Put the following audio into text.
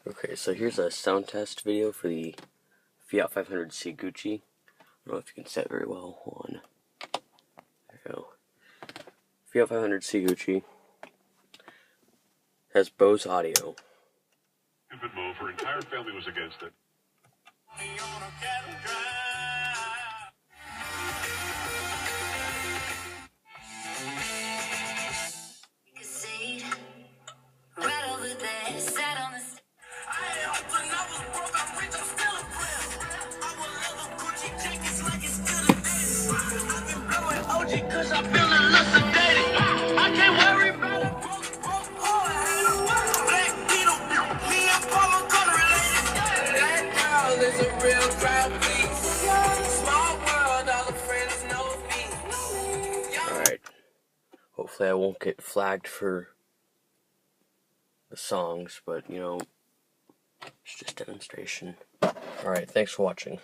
Okay, so here's a sound test video for the Fiat 500C Gucci. I don't know if you can see it very well. Hold on. There you go. Fiat 500C Gucci has Bose audio. Stupid move. Her entire family was against it. Cause I feel a little sedated. I can't worry about a broke Black Beetle, me and Paul color related. That girl is a real crowd, please. Small world, all the friends know me. Alright. Hopefully I won't get flagged for the songs, but you know, it's just demonstration. Alright, thanks for watching.